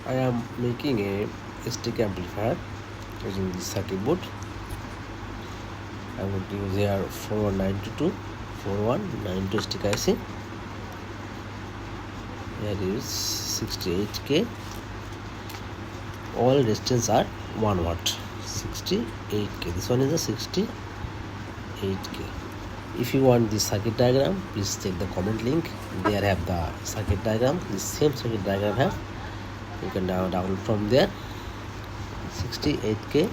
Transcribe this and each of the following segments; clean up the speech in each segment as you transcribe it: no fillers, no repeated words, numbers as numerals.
I am making a stk amplifier using this circuit board. I am going to use here 4192 stick IC. Here is 68K. All resistors are 1 watt. 68K. This one is a 68K. If you want this circuit diagram, please check the comment link. There have the circuit diagram. The same circuit diagram have. You can download from there. 68K.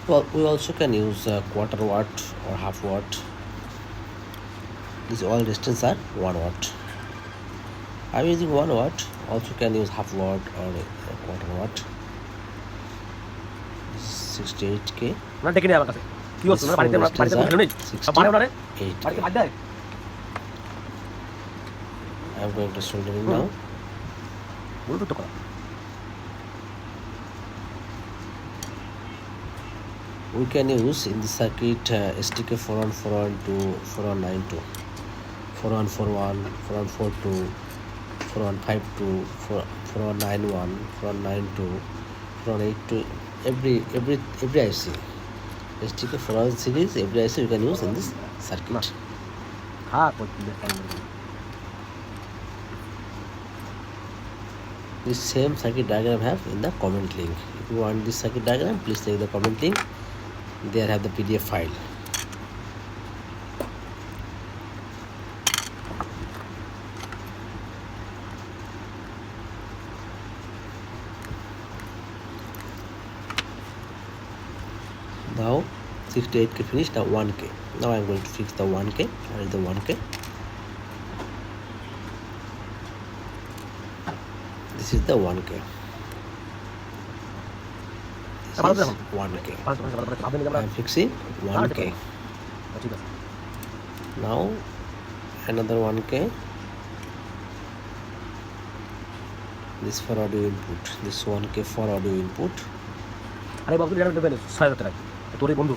Well, we also can use quarter watt or half watt. These all resistors are 1 watt. I'm using 1 watt. Also can use half watt or a quarter watt. This is 68K. These four resistors are 68K. I'm going to solder in now. We can use in the circuit stk4141 4192, 4141, 4142, 4152, 4191, 4192, 4182. Every IC. stk41 series, every IC you can use in this circuit. This same circuit diagram have in the comment link. If you want this circuit diagram, please check the comment link. There have the PDF file. Now 68K finished. Now 1K. Now I am going to fix the 1K. Where is the 1K? This is the 1K. This is 1K. I am fixing 1K. Now another 1K. This for audio input. This 1K for audio input. তোর এই বন্ধু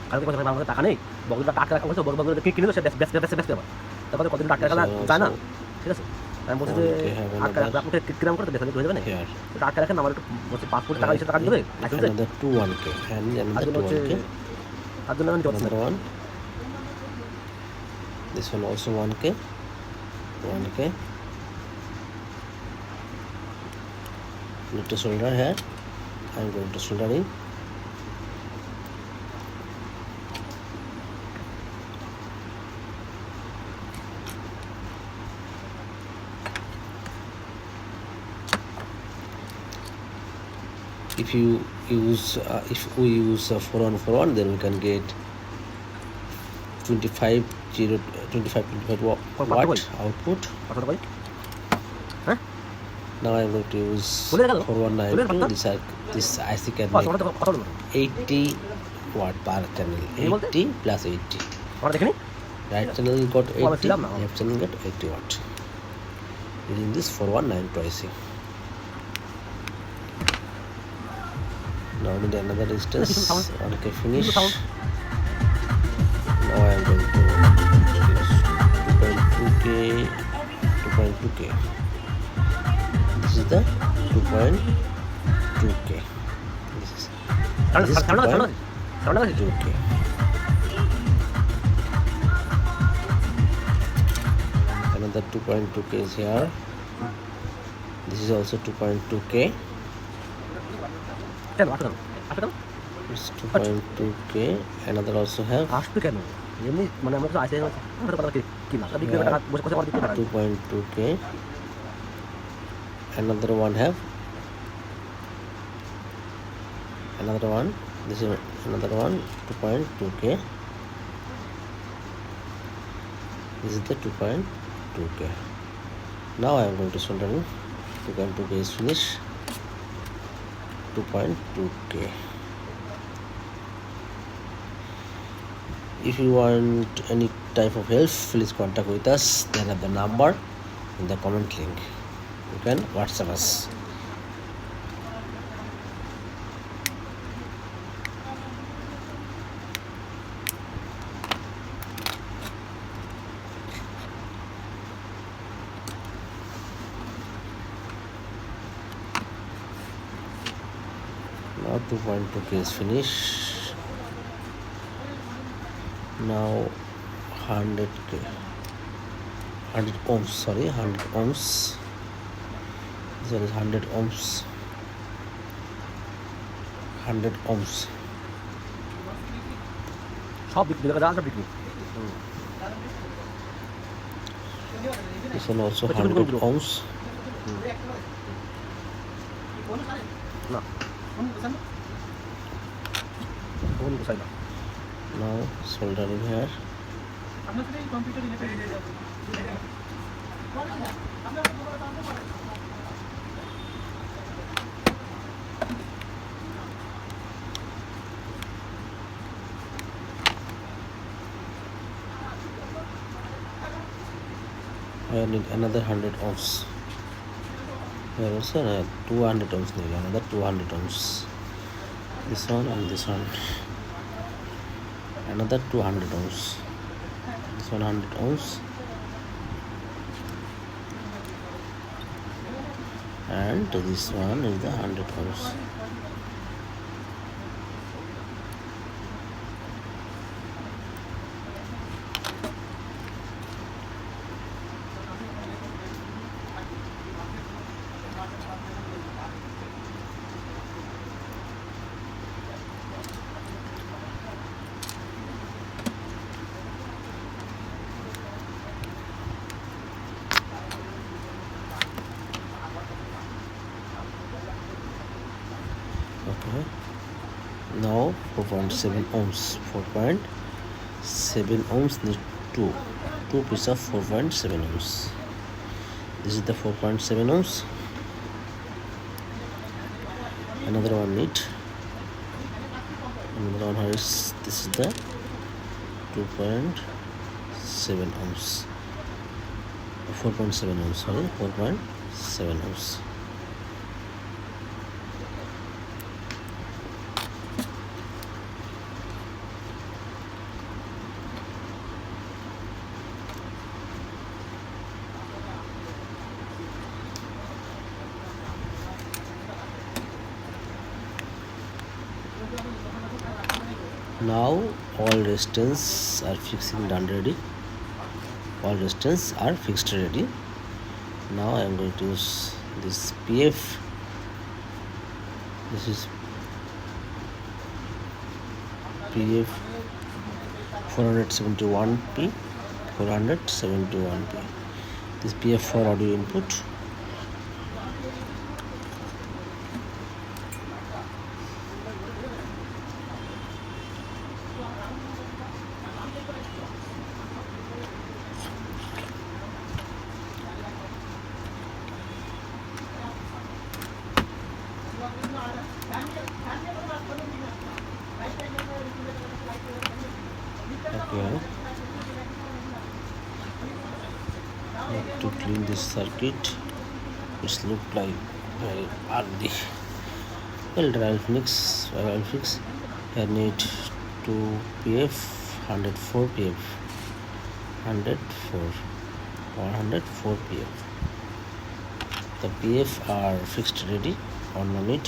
কালকে কথা আমাদের টাকা নেই বগলটা টাকা রাখা হয়েছে বগলটা কিনে তো সে ব্যস্ত তারপরে কতদিন টাকা রাখা যায় না ঠিক আছে আমি বলছি যে টাকা রাখা আপনি কিরাম করতে দেখতে হয়ে যাবে না তো টাকা রাখেন আমার একটু বলছি পাসপোর্ট টাকা এসে টাকা দিবে licence another 1K and another 2K. তার জন্য আমি Another one. This one also 1K. 1K. Need to solder here. I'm going to solder in. If we use 4141, then we can get 25 watt output. Now I'm going to use 4192. This IC can make 80 watt per channel. 80 plus 80. Right channel got 80, left channel got 80 watt. Using this 4192 IC. Now need another resistance. 1K finish. Now I am going to use 2.2K. 2.2K. This is the 2.2K. This is 2.2K. Another 2.2K is here. This is also 2.2K. It's 2.2K. Another also have 2.2K. Another one have another one. This is another one. 2.2K. This is the 2.2K. Now I am going to solder in. 2.2K is finished. 2.2K. If you want any type of help, please contact with us. There are the number in the comment link. You can WhatsApp us. Now 2.2k is finished. Now 100k, 100 ohms, sorry, 100 ohms. This one is 100 ohms. 100 ohms. সব বিক্রি দেখা যায়, বিক্রি। This one also 100 ohms. না Now soldering here. I need another 100 ohms. Here also 200 ohms need another 200 ohms. This one and this one. Another 200 ohms. This 100 ohms. And this one is the 100 ohms. Okay, now 4.7 ohms. 4.7 ohms need two pieces of 4.7 ohms. This is the 4.7 ohms. Another one need, another one is, this is the 2.7 ohms, 4.7 ohms, sorry, 4.7 ohms. Now all resistance are fixing done ready. All resistance are fixed ready. Now I am going to use this PF. This is PF 471p, 471p. This PF for audio input. Okay. To clean this circuit, it's look like very ugly. Well, I will fix. I need 2 PF, 104 PF, 104 PF. The PF are fixed ready on it.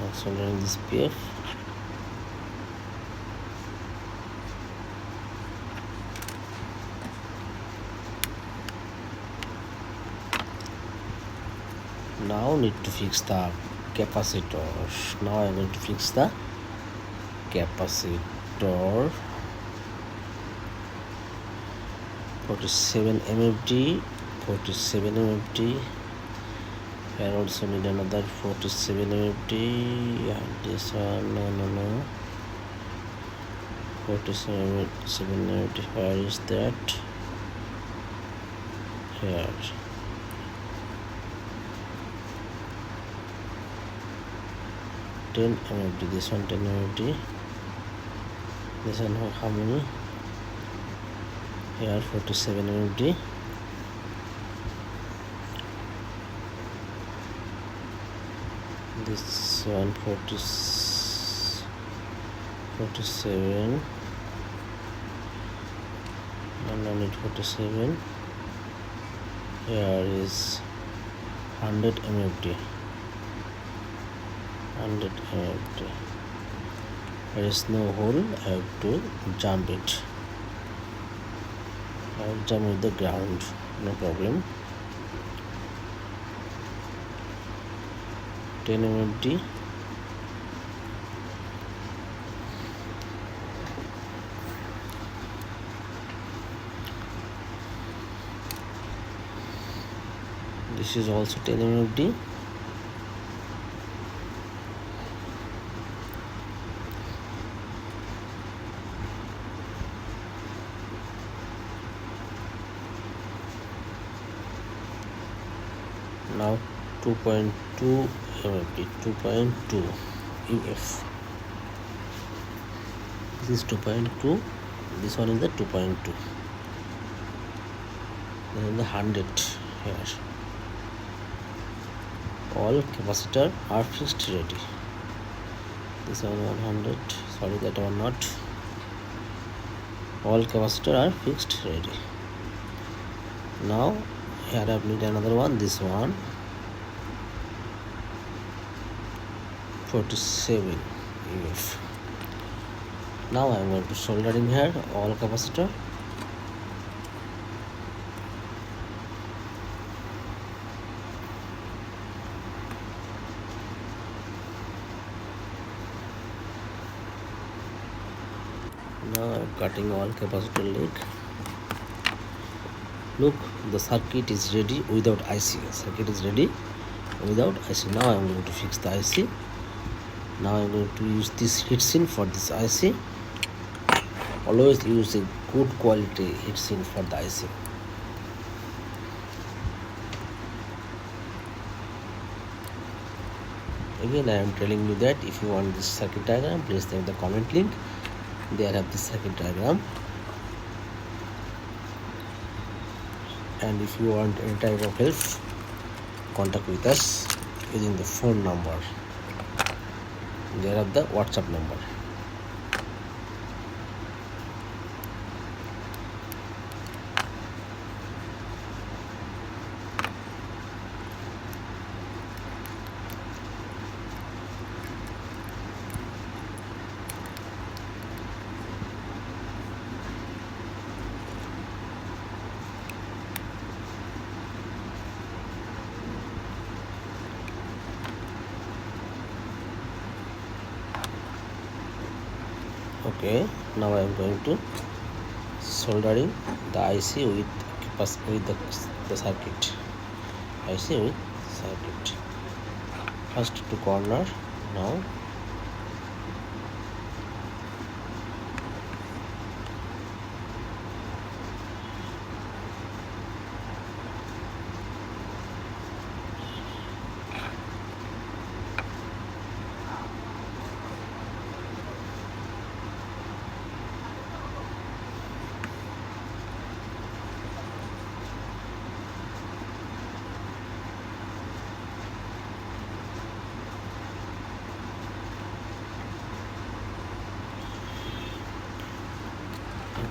I'm soldering this PF. Now need to fix the capacitor. Now I'm going to fix the capacitor. 47 MFD, 47 MFD. Here also need another 47 MFD. And this one, no. 47 MFD. Where is that? Here. MFD, this one 10 MFD, this one how many? Here 47 MFD, this one 47, and I need 47. Here is 100 MFD. 100 there is no hole. I have to jump it. I will jump with the ground, no problem. 10 mmFD. This is also 10 mmFD. Now 2.2 mmFD, 2.2 UF. This is 2.2. This one is the 2.2. Then the 100 here. All capacitor are fixed ready. This one 100. Sorry, that one not. All capacitor are fixed ready. Now here I need another one. This one 47 UF. Now I am going to soldering here all capacitor. Now I am cutting all capacitor leg. Look, the circuit is ready without IC. Circuit is ready without IC. Now I am going to fix the IC. Now I am going to use this heatsink for this IC. Always use a good quality heatsink for the IC. Again, I am telling you that if you want this circuit diagram, please take the comment link. There I have this circuit diagram. And if you want any type of help, contact with us using the phone number. There are the WhatsApp number. Okay, now I am going to soldering the IC with the circuit. IC with circuit. First to corner. Now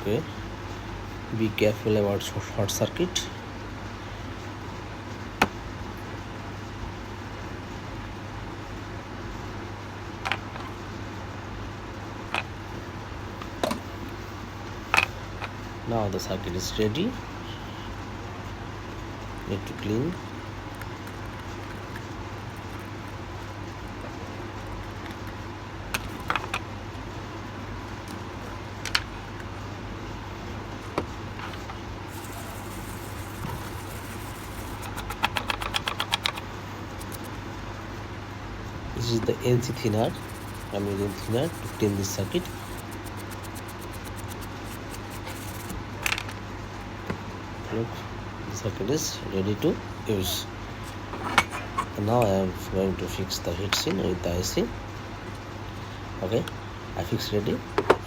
okay, be careful about short circuit. Now the circuit is ready. Need to clean. This is the NC thinner. I am using thinner to clean this circuit. Look, the circuit is ready to use. And now I am going to fix the heatsink with the IC. Okay, I fix ready.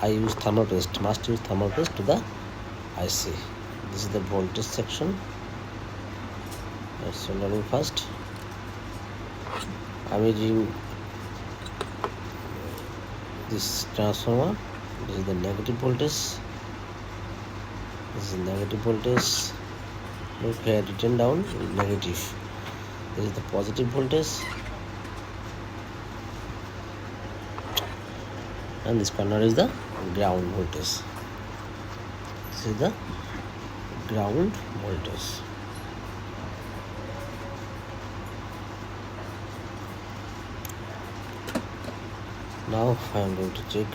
I use thermal paste. Must use thermal paste to the IC. This is the voltage section. Let's soldering first. I am using this transformer. This is the negative voltage. This is negative voltage. Look here, written down negative. This is the positive voltage. and this corner is the ground voltage. This is the ground voltage. Now I am going to check.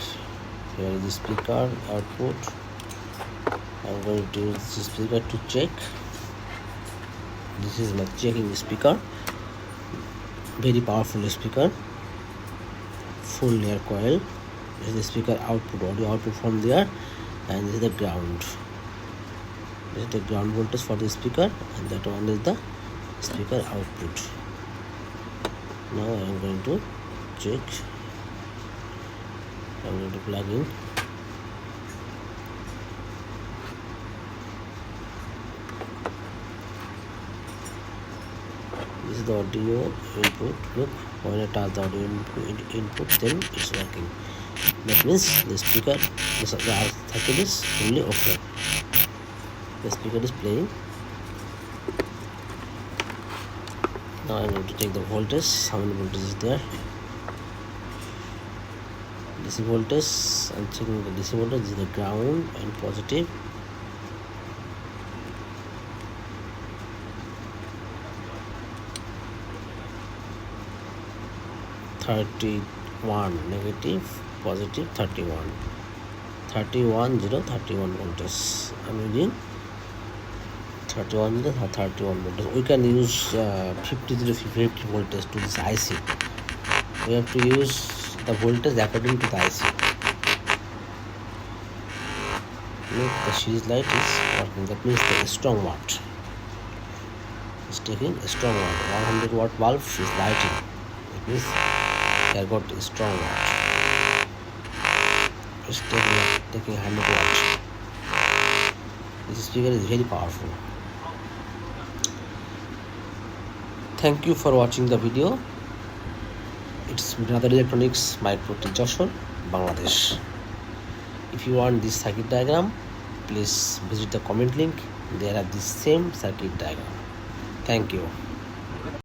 Here is the speaker output. I am going to use this speaker to check. This is my checking speaker. Very powerful speaker. Full layer coil. This is the speaker output, audio output from there, and this is the ground. This is the ground voltage for the speaker, and that one is the speaker output. Now I am going to check. I am going to plug in. This is the audio input. Look, when I touch the audio input, then it's working. That means the speaker, the circuit is fully okay. The speaker is playing. Now I'm going to take the voltage. How many voltage is there? DC voltage. I'm checking the DC voltage. This is the ground and positive. (31) negative, positive 31. 31 voltage. I'm using 31 voltage. We can use 50 voltage to this IC. We have to use the voltage according to the IC. Look, the series light is working. That means the strong watt is taking a strong watt. 100 watt bulb is lighting. That means I got a strong watt. It's taking 100 watts. This speaker is very powerful. Thank you for watching the video. It's Brother Electronics, Micro Joshua, Bangladesh. If you want this circuit diagram, please visit the comment link. There are the same circuit diagram. Thank you.